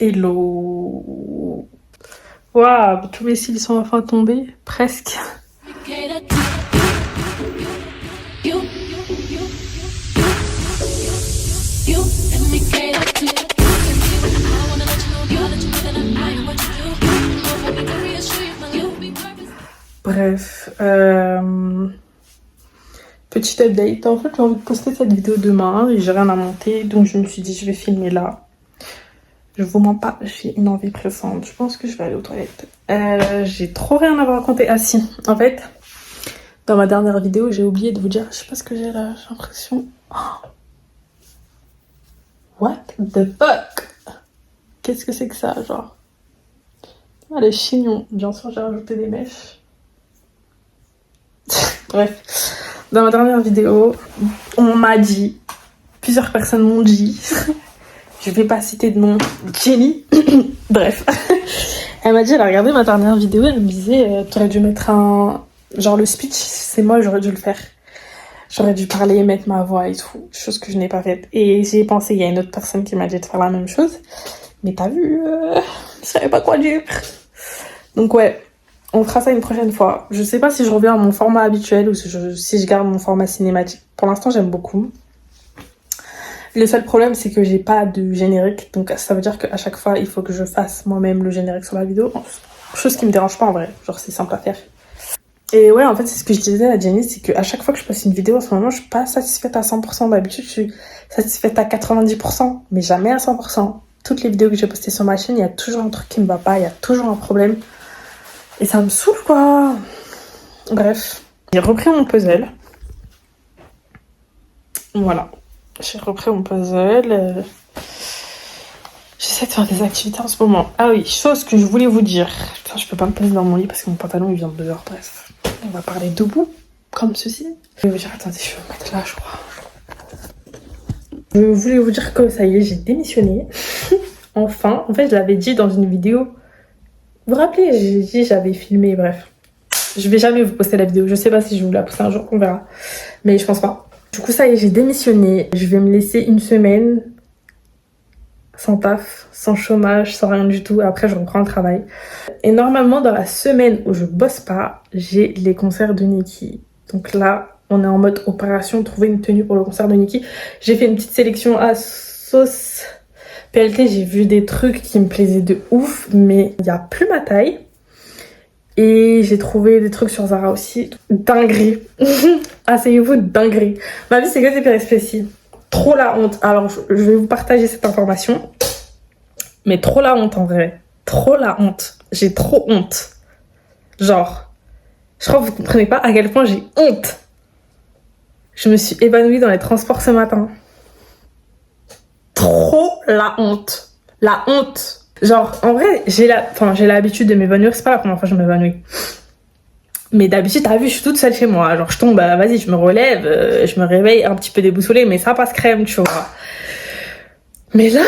Hello. Waouh, tous mes cils sont enfin tombés, presque. Bref, petit update. En fait, j'ai envie de poster cette vidéo demain et j'ai rien à monter, donc je me suis dit je vais filmer là. Je vous mens pas, j'ai une envie pressante. Je pense que je vais aller aux toilettes. J'ai trop rien à vous raconter. Ah si, en fait, dans ma dernière vidéo, j'ai oublié de vous dire, je sais pas ce que j'ai là, j'ai l'impression... Oh. What the fuck? Qu'est-ce que c'est que ça, genre? Ah, les chignons. Bien sûr, j'ai rajouté des mèches. Bref, dans ma dernière vidéo, on m'a dit, plusieurs personnes m'ont dit, je vais pas citer de nom, Jenny, bref, elle m'a dit, elle a regardé ma dernière vidéo, elle me disait, t'aurais dû mettre un, genre le speech, c'est moi, j'aurais dû le faire. J'aurais dû parler, mettre ma voix et tout, chose que je n'ai pas faite. Et j'y ai pensé, il y a une autre personne qui m'a dit de faire la même chose, mais t'as vu, je savais pas quoi dire. Donc ouais. On fera ça une prochaine fois. Je sais pas si je reviens à mon format habituel ou si je garde mon format cinématique. Pour l'instant, j'aime beaucoup. Le seul problème, c'est que j'ai pas de générique. Donc, ça veut dire qu'à chaque fois, il faut que je fasse moi-même le générique sur la vidéo. Chose qui me dérange pas en vrai. Genre, c'est simple à faire. Et ouais, en fait, c'est ce que je disais à Jenny, c'est qu'à chaque fois que je poste une vidéo, en ce moment, je suis pas satisfaite à 100%. D'habitude, je suis satisfaite à 90%, mais jamais à 100%. Toutes les vidéos que j'ai postées sur ma chaîne, il y a toujours un truc qui me va pas, il y a toujours un problème. Et ça me saoule, quoi. Bref, j'ai repris mon puzzle. Voilà. J'ai repris mon puzzle. J'essaie de faire des activités en ce moment. Ah oui, chose que je voulais vous dire. Putain, je peux pas me poser dans mon lit parce que mon pantalon, il vient de dehors. Bref, on va parler debout, comme ceci. Je vais vous dire, attendez, je vais me mettre là, je crois. Je voulais vous dire que ça y est, j'ai démissionné. Enfin, en fait, je l'avais dit dans une vidéo. Vous vous rappelez, j'ai dit j'avais filmé, bref. Je vais jamais vous poster la vidéo. Je sais pas si je vais vous la poster un jour, on verra. Mais je pense pas. Du coup, ça y est, j'ai démissionné. Je vais me laisser une semaine sans taf, sans chômage, sans rien du tout. Après, je reprends le travail. Et normalement, dans la semaine où je bosse pas, j'ai les concerts de Nicki. Donc là, on est en mode opération, trouver une tenue pour le concert de Nicki. J'ai fait une petite sélection à sauce PLT. J'ai vu des trucs qui me plaisaient de ouf, mais il n'y a plus ma taille. Et j'ai trouvé des trucs sur Zara aussi. Dinguerie. Asseyez-vous, dinguerie. Ma vie, c'est que des péripéties. Trop la honte. Alors, je vais vous partager cette information. Mais trop la honte, en vrai. Trop la honte. J'ai trop honte. Genre, je crois que vous comprenez pas à quel point j'ai honte. Je me suis évanouie dans les transports ce matin. Trop la honte. La honte. Genre, en vrai, j'ai l'habitude de m'évanouir. C'est pas la première fois que je m'évanouis. Mais d'habitude, t'as vu, je suis toute seule chez moi. Genre, je tombe, vas-y, je me relève, je me réveille un petit peu déboussolée, mais ça passe crème, tu vois. Mais là,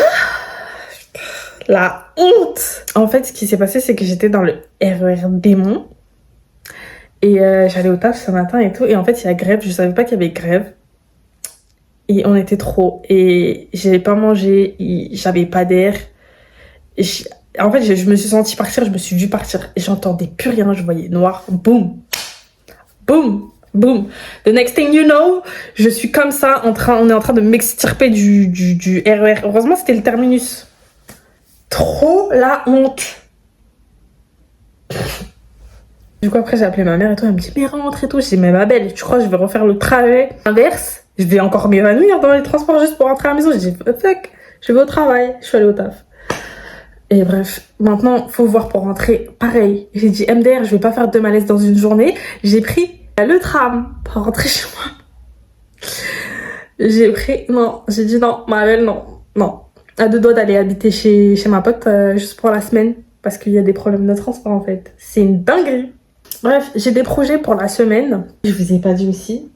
la honte. En fait, ce qui s'est passé, c'est que j'étais dans le RER Démon. Et j'allais au taf ce matin et tout. Et en fait, il y a grève. Je savais pas qu'il y avait grève. Et on était trop. Et j'avais pas mangé. J'avais pas d'air. En fait, je me suis sentie partir, je me suis vue partir. Et j'entendais plus rien, je voyais noir. Boum. Boum. Boum. The next thing you know, je suis comme ça, on est en train de m'extirper du RER. Heureusement, c'était le terminus. Trop la honte. Du coup, après, j'ai appelé ma mère et tout. Elle me dit, mais rentre et tout. Je dis, mais ma belle, tu crois que je vais refaire le trajet inverse? Je vais encore m'évanouir dans les transports juste pour rentrer à la maison. Je dis, fuck, je vais au travail. Je suis allée au taf. Et bref, maintenant, faut voir pour rentrer. Pareil, j'ai dit MDR, je vais pas faire 2 malaises dans une journée. J'ai pris le tram pour rentrer chez moi. J'ai dit non, ma belle, non. À 2 doigts d'aller habiter chez ma pote juste pour la semaine. Parce qu'il y a des problèmes de transport en fait. C'est une dinguerie. Bref, j'ai des projets pour la semaine. Je vous ai pas dit aussi.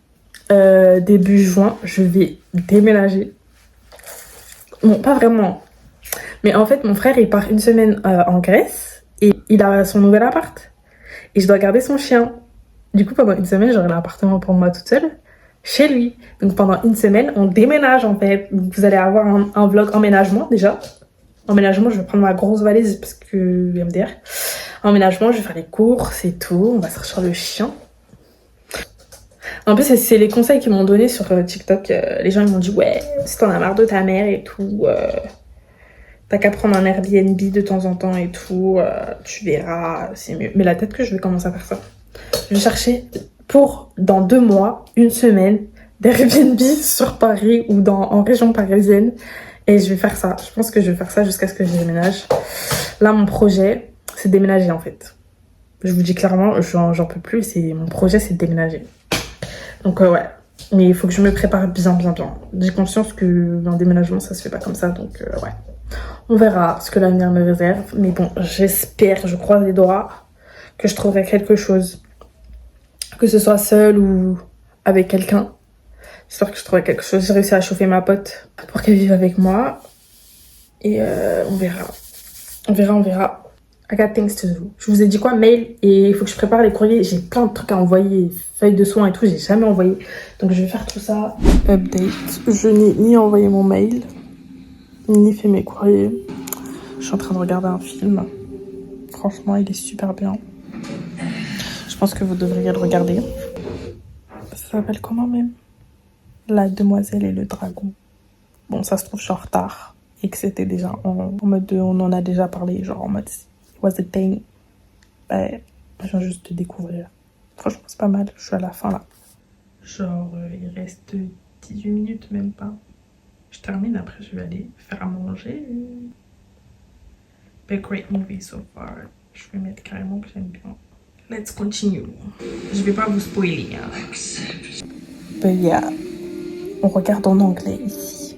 Début juin, je vais déménager. Bon, pas vraiment. Mais en fait, mon frère, il part une semaine en Grèce et il a son nouvel appart. Et je dois garder son chien. Du coup, pendant une semaine, j'aurai l'appartement pour moi toute seule, chez lui. Donc pendant une semaine, on déménage en fait. Donc, vous allez avoir un vlog emménagement déjà. Emménagement, je vais prendre ma grosse valise parce que MDR. Emménagement, je vais faire les courses et tout. On va sortir le chien. En plus, c'est les conseils qu'ils m'ont donné sur TikTok. Les gens ils m'ont dit ouais, si t'en as marre de ta mère et tout, t'as qu'à prendre un Airbnb de temps en temps et tout, tu verras, c'est mieux. Mais la tête que je vais commencer à faire ça. Je vais chercher pour dans 2 mois, 1 semaine, d'Airbnb sur Paris ou en région parisienne. Et je vais faire ça. Je pense que je vais faire ça jusqu'à ce que je déménage. Là, mon projet, c'est de déménager en fait. Je vous dis clairement, j'en peux plus. Mon projet, c'est de déménager. Donc ouais. Mais il faut que je me prépare bien. J'ai conscience que un déménagement, ça se fait pas comme ça. Donc ouais. On verra ce que l'avenir me réserve. Mais bon, j'espère, je croise les doigts, que je trouverai quelque chose. Que ce soit seul ou avec quelqu'un. J'espère que je trouverai quelque chose. J'ai réussi à chauffer ma pote pour qu'elle vive avec moi. Et on verra. On verra. I got things to do. Je vous ai dit quoi? Mail. Et il faut que je prépare les courriers. J'ai plein de trucs à envoyer. Feuilles de soins et tout. J'ai jamais envoyé. Donc je vais faire tout ça. Update. Je n'ai ni envoyé mon mail, ni fait mes courriers. Je suis en train de regarder un film. Franchement, il est super bien. Je pense que vous devriez le regarder. Ça s'appelle comment même? La demoiselle et le dragon. Bon, ça se trouve, je suis en retard. Et que c'était déjà en mode on en a déjà parlé. Genre en mode it was a thing. Ben, je viens juste de découvrir. Franchement, c'est pas mal. Je suis à la fin là. Genre, il reste 18 minutes, même pas. Je termine, après je vais aller faire à manger. But great movie so far. Je vais mettre carrément que j'aime bien. Let's continue. Je vais pas vous spoiler. Hein. But yeah. On regarde en anglais ici.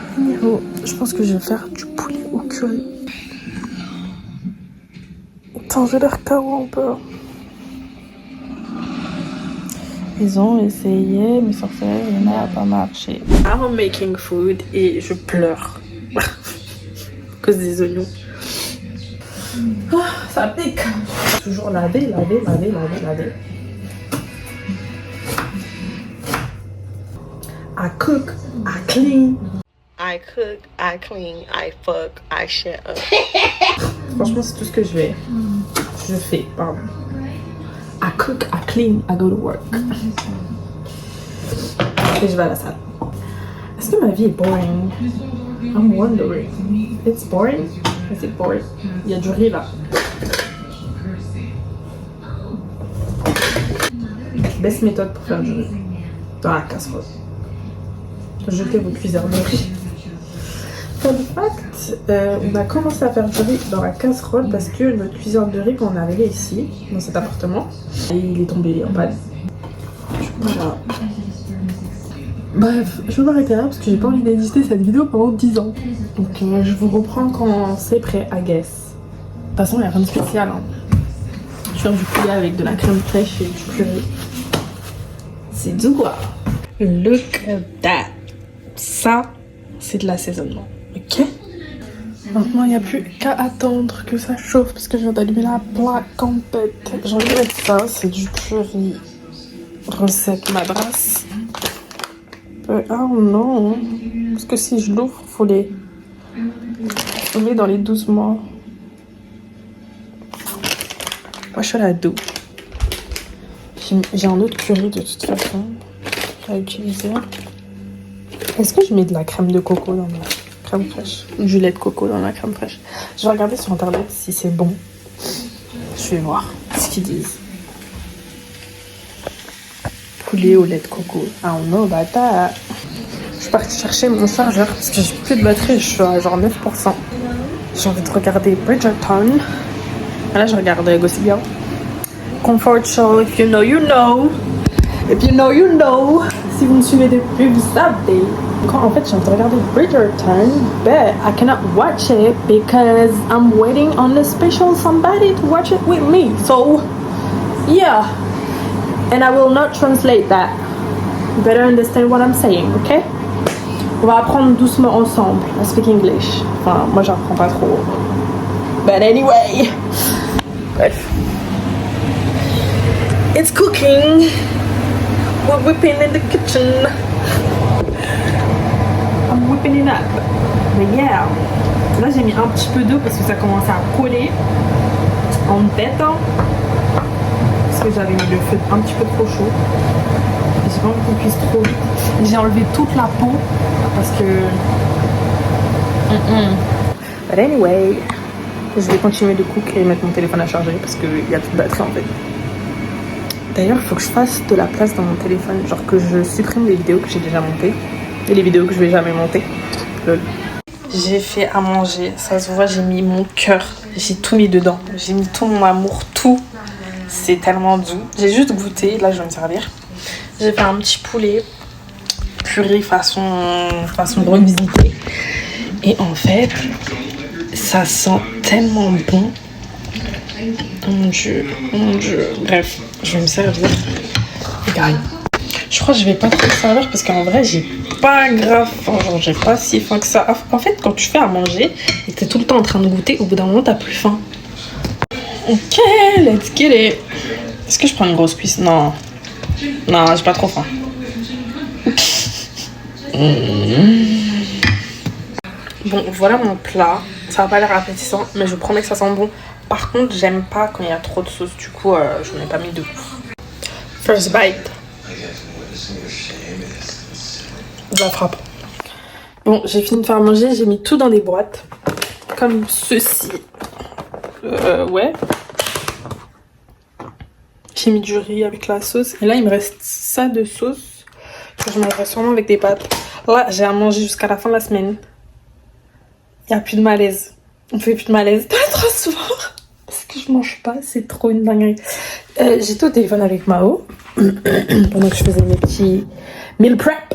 Je pense que je vais faire du poulet au curry. Attends, j'ai l'air KO un peu. Ils ont essayé, mais sur ça, ça n'a pas marché. I'm making food et je pleure. À cause des oignons. Oh, ça pique. Toujours laver. I cook, I clean. I cook, I clean, I fuck, I shut up. Franchement, c'est tout ce que je fais, pardon. I cook, I clean, I go to work. Et je vais à la salle. Est-ce que ma vie est boring? I'm wondering. It's boring? Is it boring? Il y a du riz là. Best méthode pour faire du riz. Dans la casserole. Jetez vos cuillères de riz. Fun fact, on a commencé à faire du riz dans la casserole parce que notre cuiseur de riz, quand on est arrivé ici, dans cet appartement, il est tombé en panne. Voilà. Bref, je vais m'arrêter là parce que j'ai pas envie d'éditer cette vidéo pendant 10 ans. Donc je vous reprends quand c'est prêt, I guess. De toute façon, il n'y a rien de spécial. Hein. Je vais faire du poulet avec de la crème fraîche et du curry. C'est du quoi? Look at that. Ça, c'est de l'assaisonnement. Ok? Maintenant, il n'y a plus qu'à attendre que ça chauffe parce que je viens d'allumer la plaque en tête. J'ai envie de mettre ça, c'est du curry. Recette madras. Ah non. Parce que si je l'ouvre, faut les mettre dans les 12 mois. Moi, je suis à la douche. J'ai un autre curry de toute façon à utiliser. Est-ce que je mets de la crème de coco dans ma crème fraîche? Du lait de coco dans ma crème fraîche? Je vais regarder sur internet si c'est bon. Je vais voir ce qu'ils disent. Poulet au lait de coco. I don't know about that. Je suis partie chercher mon chargeur parce que j'ai plus de batterie. Je suis à genre 9%. J'ai envie de regarder Bridgerton. Là, je regarde Gossip Girl. Comfort Show, if you know, you know. If you know, you know. Si vous me suivez depuis, vous savez. En fait, j'ai envie de regarder Bridgerton, but I cannot watch it because I'm waiting on a special somebody to watch it with me. So, yeah. And I will not translate that. You better understand what I'm saying, okay? On va apprendre doucement ensemble à speak English. Enfin, moi, j'apprends pas trop. But anyway. Bref. It's cooking. We're whipping in the kitchen. I'm clean up. Mais yeah. Là j'ai mis un petit peu d'eau parce que ça commençait à coller en tête. Hein. Parce que j'avais mis le feu un petit peu trop chaud. J'ai pas envie qu'on cuise trop vite. J'ai enlevé toute la peau parce que... But anyway, je vais continuer de cook et mettre mon téléphone à charger parce qu'il y a plus de batterie en fait. D'ailleurs, il faut que je fasse de la place dans mon téléphone, genre que je supprime les vidéos que j'ai déjà montées et les vidéos que je vais jamais monter. Lol. J'ai fait à manger, ça se voit, j'ai mis mon cœur, j'ai tout mis dedans, j'ai mis tout mon amour, tout. C'est tellement doux. J'ai juste goûté, là je vais me servir. J'ai fait un petit poulet purée façon revisité. Et en fait, ça sent tellement bon. Oh mon dieu, oh mon dieu. Bref, je vais me servir. Regarde. Je crois que je vais pas trop me servir parce qu'en vrai, j'ai pas grave faim. Genre, j'ai pas si faim que ça. En fait, quand tu fais à manger et que t'es tout le temps en train de goûter, au bout d'un moment, t'as plus faim. Ok, let's get it. Est-ce que je prends une grosse cuisse? Non. Non, j'ai pas trop faim. Bon, voilà mon plat. Ça va pas l'air appétissant, mais je vous promets que ça sent bon. Par contre, j'aime pas quand il y a trop de sauce. Du coup, je n'en ai pas mis de ouf. First bite. Je la frappe. Bon, j'ai fini de faire manger. J'ai mis tout dans des boîtes. Comme ceci. Ouais. J'ai mis du riz avec la sauce. Et là, il me reste ça de sauce. Que je mangerai sûrement avec des pâtes. Là, j'ai à manger jusqu'à la fin de la semaine. Il n'y a plus de malaise. On fait plus de malaise. Pas trop souvent. Parce que je mange pas. C'est trop une dinguerie. J'étais au téléphone avec Mao. Pendant que je faisais mes petits meal prep.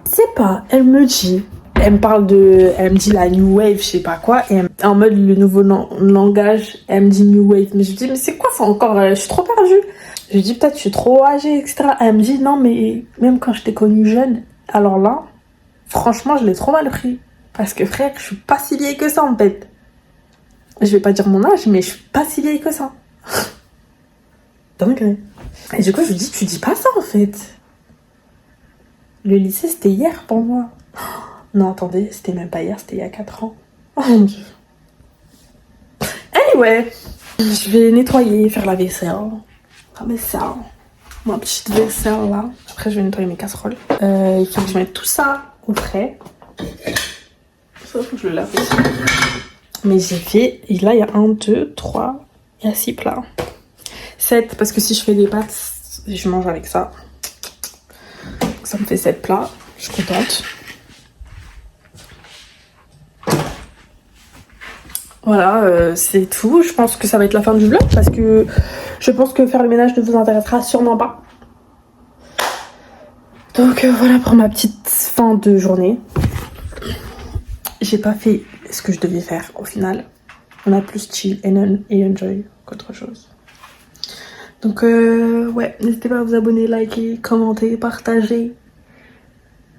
C'est pas. Elle me dit. Elle me dit la new wave, je sais pas quoi. Et en mode le nouveau langage. Elle me dit new wave. Mais je lui dis, mais c'est quoi ça encore? Je suis trop perdue. Je lui dis, peut-être je suis trop âgée, etc. Elle me dit, non, mais même quand je t'ai connue jeune, alors là, franchement, je l'ai trop mal pris. Parce que frère, je suis pas si vieille que ça en fait. Je vais pas dire mon âge, mais je suis pas si vieille que ça. Dingue. Et du coup, je lui dis, tu dis pas ça en fait. Le lycée, c'était hier pour moi. Non, attendez, c'était même pas hier, c'était il y a 4 ans. Oh mon dieu. Anyway, je vais nettoyer, faire la vaisselle. La vaisselle. Ma petite vaisselle là. Après, je vais nettoyer mes casseroles. Il faut que je mette tout ça au frais. Ça, faut que je le lave aussi. Mais j'ai fait, et là, il y a 1, 2, 3, il y a 6 plats. 7, parce que si je fais des pâtes, je mange avec ça. Ça me fait 7 plats. Je suis contente. Voilà, c'est tout. Je pense que ça va être la fin du vlog parce que je pense que faire le ménage ne vous intéressera sûrement pas. Donc voilà pour ma petite fin de journée. J'ai pas fait ce que je devais faire au final. On a plus chill et enjoy qu'autre chose. Donc ouais, n'hésitez pas à vous abonner, liker, commenter, partager.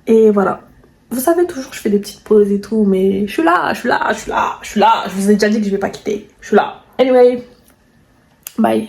Et voilà. Vous savez toujours que je fais des petites pauses et tout, mais je suis là. Je vous ai déjà dit que je vais pas quitter. Je suis là. Anyway, bye.